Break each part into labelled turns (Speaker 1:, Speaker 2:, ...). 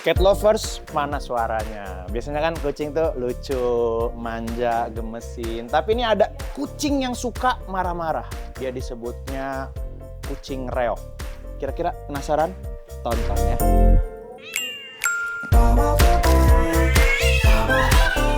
Speaker 1: Cat lovers, mana suaranya? Biasanya kan kucing tuh lucu, manja, gemesin. Tapi ini ada kucing yang suka marah-marah. Dia disebutnya kucing reog. Kira-kira penasaran? Tonton ya.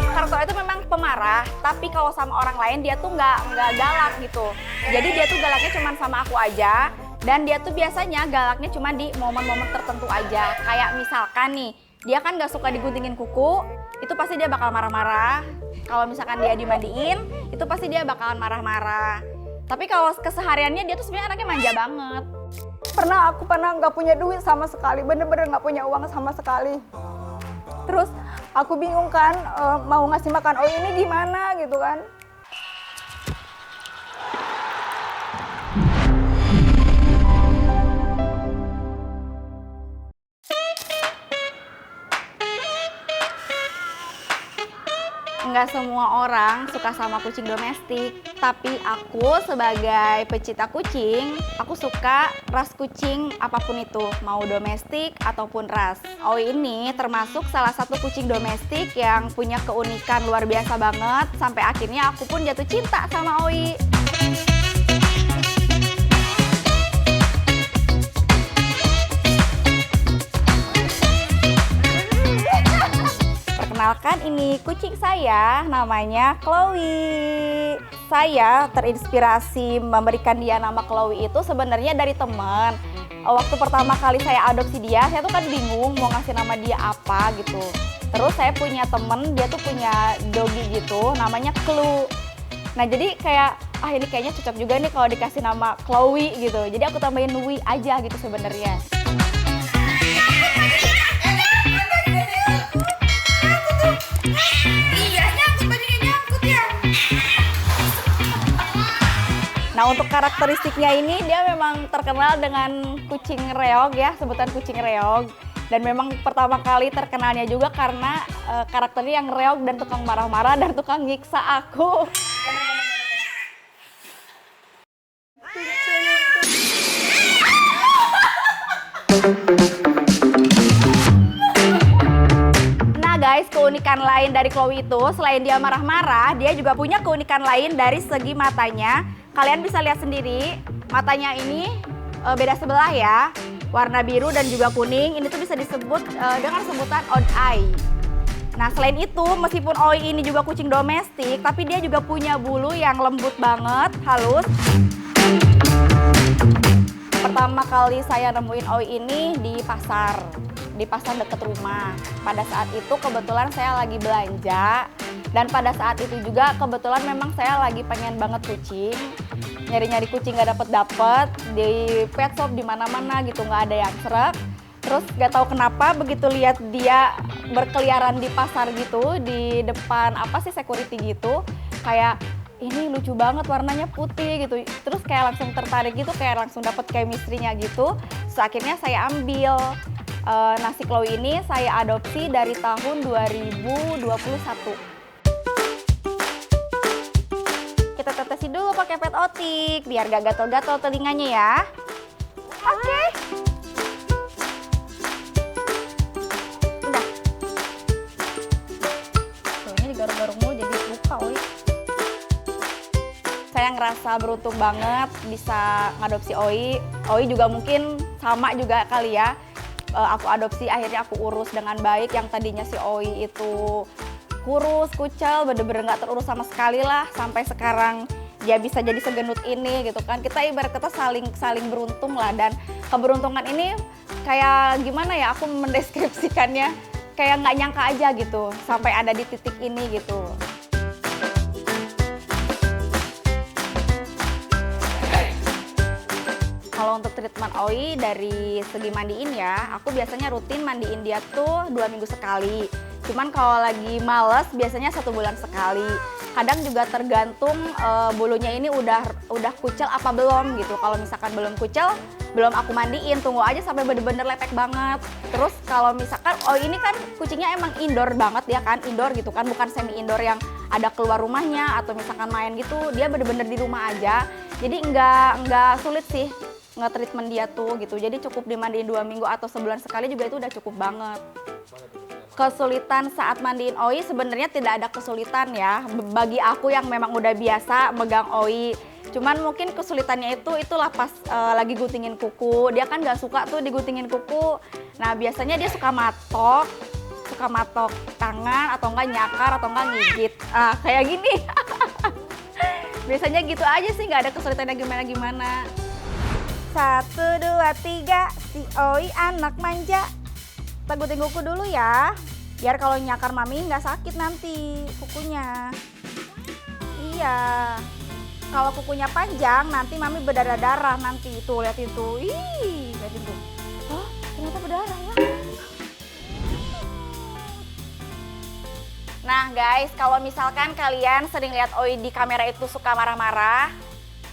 Speaker 2: Karakter itu memang pemarah, tapi kalau sama orang lain dia tuh nggak galak gitu. Jadi dia tuh galaknya cuma sama aku aja. Dan dia tuh biasanya galaknya cuma di momen-momen tertentu aja. Kayak misalkan nih, dia kan gak suka diguntingin kuku, itu pasti dia bakal marah-marah. Kalau misalkan dia dimandiin, itu pasti dia bakalan marah-marah. Tapi kalau kesehariannya dia tuh sebenarnya anaknya manja banget.
Speaker 3: Aku pernah nggak punya duit sama sekali, bener-bener nggak punya uang sama sekali. Terus aku bingung kan, mau ngasih makan Oi ini gimana gitu kan.
Speaker 2: Nggak semua orang suka sama kucing domestik, tapi aku sebagai pecinta kucing, aku suka ras kucing apapun itu, mau domestik ataupun ras. Oi ini termasuk salah satu kucing domestik yang punya keunikan luar biasa banget, sampai akhirnya aku pun jatuh cinta sama Oi. Perkenalkan, ini kucing saya, namanya Chloe. Saya terinspirasi memberikan dia nama Chloe itu sebenarnya dari teman. Waktu pertama kali saya adopsi dia, saya tuh kan bingung mau ngasih nama dia apa gitu. Terus saya punya temen, dia tuh punya doggy gitu, namanya Clue. Nah jadi kayak, ini kayaknya cocok juga nih kalau dikasih nama Chloe gitu. Jadi aku tambahin Wi aja gitu sebenarnya. Nah untuk karakteristiknya ini dia memang terkenal dengan kucing reog ya, sebutan kucing reog. Dan memang pertama kali terkenalnya juga karena karakternya yang reog dan tukang marah-marah dan tukang nyiksa aku. Guys, keunikan lain dari Chloe itu, selain dia marah-marah, dia juga punya keunikan lain dari segi matanya. Kalian bisa lihat sendiri, matanya ini beda sebelah ya, warna biru dan juga kuning. Ini tuh bisa disebut dengan sebutan odd eye. Nah selain itu, meskipun Oi ini juga kucing domestik, tapi dia juga punya bulu yang lembut banget, halus. Pertama kali saya nemuin Oi ini di pasar dekat rumah. Pada saat itu kebetulan saya lagi belanja, dan pada saat itu juga kebetulan memang saya lagi pengen banget kucing. Nyari-nyari kucing gak dapet di pet shop di mana-mana gitu, nggak ada yang serak. Terus gak tahu kenapa begitu lihat dia berkeliaran di pasar gitu, di depan security gitu, kayak ini lucu banget, warnanya putih gitu. Terus kayak langsung tertarik gitu, kayak langsung dapet chemistry-nya gitu. Terus akhirnya saya ambil. Si Chloe ini saya adopsi dari tahun 2021. Kita tetesi dulu pakai pet otik biar gak gatel-gatel telinganya ya. Oke. Udah. Tuh ini digaruk-garuk mulu jadi luka, Oi. Saya ngerasa beruntung banget bisa ngadopsi Oi. Oi juga mungkin sama juga kali ya. Aku adopsi, akhirnya aku urus dengan baik. Yang tadinya si Oi itu kurus, kucel, bener-bener gak terurus sama sekali lah. Sampai sekarang dia bisa jadi segenut ini gitu kan. Kita ibarat kata saling beruntung lah. Dan keberuntungan ini kayak gimana ya, aku mendeskripsikannya kayak gak nyangka aja gitu. Sampai ada di titik ini gitu. Kalau untuk treatment Oi dari segi mandiin ya, aku biasanya rutin mandiin dia tuh 2 minggu sekali. Cuman kalau lagi males biasanya 1 bulan sekali. Kadang juga tergantung bulunya ini udah kucel apa belum gitu. Kalau misalkan belum kucel, belum aku mandiin, tunggu aja sampai bener-bener lepek banget. Terus kalau misalkan Oi ini kan kucingnya emang indoor banget ya kan, indoor gitu kan, bukan semi indoor yang ada keluar rumahnya atau misalkan main gitu. Dia bener-bener di rumah aja. Jadi nggak sulit sih nge-treatment dia tuh gitu. Jadi cukup dimandiin 2 minggu atau sebulan sekali juga itu udah cukup banget. Kesulitan saat mandiin Oi sebenarnya tidak ada kesulitan ya. Bagi aku yang memang udah biasa megang Oi. Cuman mungkin kesulitannya itulah pas lagi guntingin kuku. Dia kan nggak suka tuh diguntingin kuku. Nah biasanya dia suka matok tangan atau enggak nyakar atau enggak gigit. Kayak gini. Biasanya gitu aja sih, nggak ada kesulitannya gimana-gimana. 1, 2, 3, si Oi anak manja. Kita gunting kuku dulu ya, biar kalau nyakar mami nggak sakit nanti kukunya. Iya, kalau kukunya panjang nanti mami berdarah-darah nanti. Tuh liatin tuh, ih liatin tuh. Oh ternyata berdarah ya. Nah guys, kalau misalkan kalian sering lihat Oi di kamera itu suka marah-marah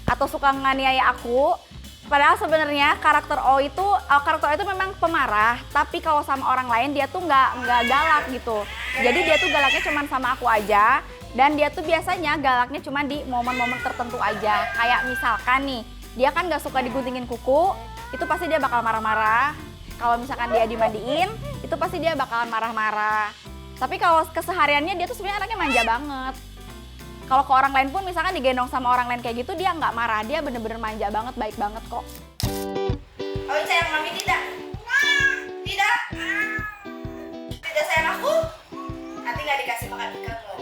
Speaker 2: atau suka nganiaya aku, padahal sebenarnya karakter Oi itu memang pemarah, tapi kalau sama orang lain dia tuh nggak galak gitu. Jadi dia tuh galaknya cuma sama aku aja, dan dia tuh biasanya galaknya cuma di momen-momen tertentu aja. Kayak misalkan nih, dia kan nggak suka diguntingin kuku, itu pasti dia bakal marah-marah. Kalau misalkan dia dimandiin, itu pasti dia bakalan marah-marah. Tapi kalau kesehariannya dia tuh sebenarnya anaknya manja banget. Kalau ke orang lain pun misalkan digendong sama orang lain kayak gitu, dia nggak marah, dia bener-bener manja banget, baik banget kok. Oi sayang mami tidak? Tidak? Tidak sayang aku? Nanti nggak dikasih makan ikan loh.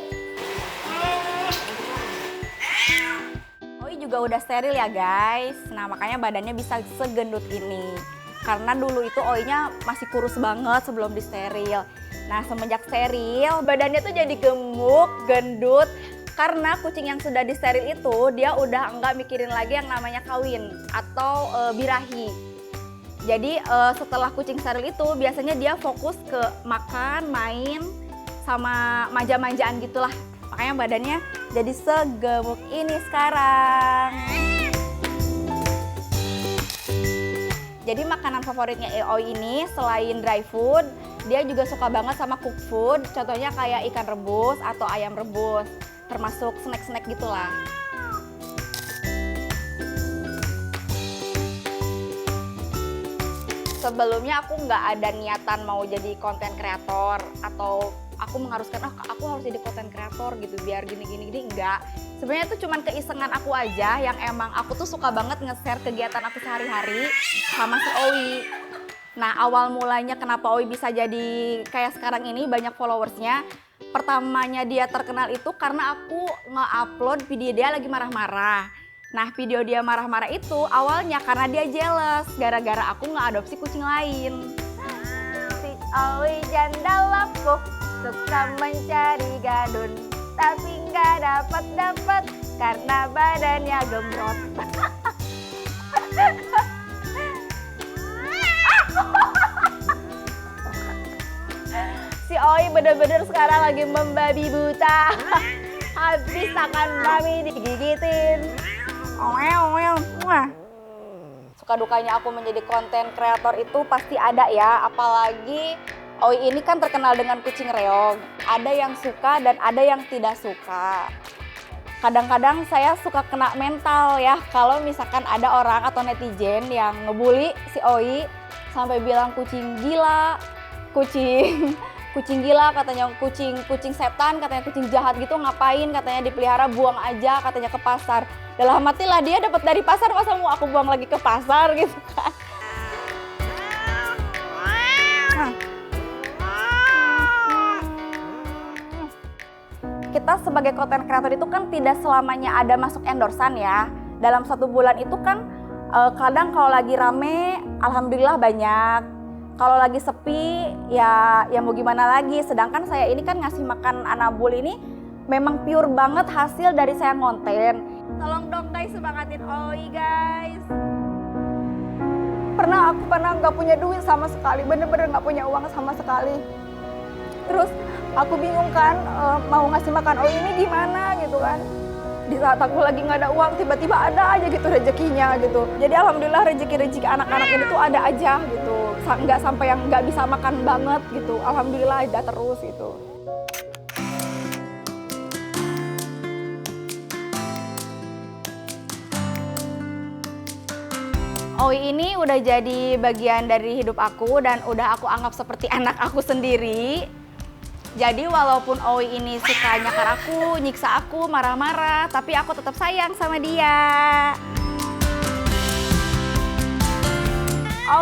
Speaker 2: Oi juga udah steril ya guys, nah makanya badannya bisa segendut ini. Karena dulu itu Oi-nya masih kurus banget sebelum disteril. Nah semenjak steril, badannya tuh jadi gemuk, gendut. Karena kucing yang sudah disteril itu dia udah enggak mikirin lagi yang namanya kawin atau birahi. Jadi setelah kucing steril itu biasanya dia fokus ke makan, main, sama manja-manjaan gitulah. Makanya badannya jadi segemuk ini sekarang. Jadi makanan favoritnya Oi ini selain dry food, dia juga suka banget sama cook food. Contohnya kayak ikan rebus atau ayam rebus. Termasuk snack-snack gitulah. Sebelumnya aku nggak ada niatan mau jadi konten kreator atau aku mengharuskan aku harus jadi konten kreator gitu biar gini enggak. Sebenarnya itu cuman keisengan aku aja yang emang aku tuh suka banget nge-share kegiatan aku sehari-hari sama si Oi. Nah awal mulanya kenapa Oi bisa jadi kayak sekarang ini banyak followersnya. Pertamanya dia terkenal itu karena aku nge-upload video dia lagi marah-marah. Nah video dia marah-marah itu awalnya karena dia jealous gara-gara aku nge-adopsi kucing lain. Si Oi janda lapuk suka mencari gadun, tapi nggak dapat karena badannya gemrot. Si Oi bener-bener sekarang lagi membabi buta. Habis akan mami digigitin. Suka dukanya aku menjadi konten kreator itu pasti ada ya. Apalagi Oi ini kan terkenal dengan kucing reog. Ada yang suka dan ada yang tidak suka. Kadang-kadang saya suka kena mental ya kalau misalkan ada orang atau netizen yang ngebully si Oi sampai bilang kucing gila, kucing gila katanya, kucing setan katanya, kucing jahat gitu ngapain katanya dipelihara, buang aja katanya ke pasar. Dalam hati lah dia dapat dari pasar, masa mau aku buang lagi ke pasar gitu kan. Kita sebagai konten kreator itu kan tidak selamanya ada masuk endorsan ya. Dalam 1 bulan itu kan kadang kalau lagi rame alhamdulillah banyak. Kalau lagi sepi ya mau gimana lagi. Sedangkan saya ini kan ngasih makan anabul ini memang pure banget hasil dari saya ngonten. Tolong dong guys semangatin Oi guys.
Speaker 3: Aku pernah nggak punya duit sama sekali, bener-bener nggak punya uang sama sekali. Terus aku bingung kan mau ngasih makan Oi ini gimana gitu kan. Di saat aku lagi nggak ada uang tiba-tiba ada aja gitu rezekinya gitu. Jadi alhamdulillah rezeki anak-anak ini tuh ada aja gitu. Nggak sampai yang nggak bisa makan banget gitu. Alhamdulillah ada terus gitu.
Speaker 2: Owi ini udah jadi bagian dari hidup aku dan udah aku anggap seperti anak aku sendiri. Jadi walaupun Owi ini suka nyakar aku, nyiksa aku, marah-marah, tapi aku tetap sayang sama dia.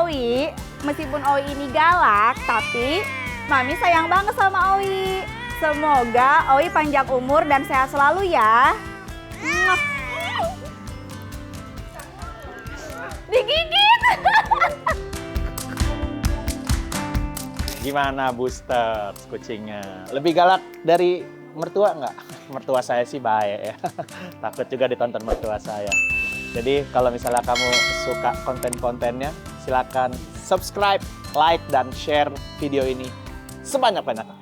Speaker 2: Owi, meskipun Owi ini galak, tapi Mami sayang banget sama Owi. Semoga Owi panjang umur dan sehat selalu ya. Mwah. Digigit.
Speaker 1: Gimana Booster kucingnya? Lebih galak dari mertua nggak? Mertua saya sih baik ya. Takut juga ditonton mertua saya. Jadi kalau misalnya kamu suka konten-kontennya, silakan subscribe, like, dan share video ini sebanyak-banyaknya.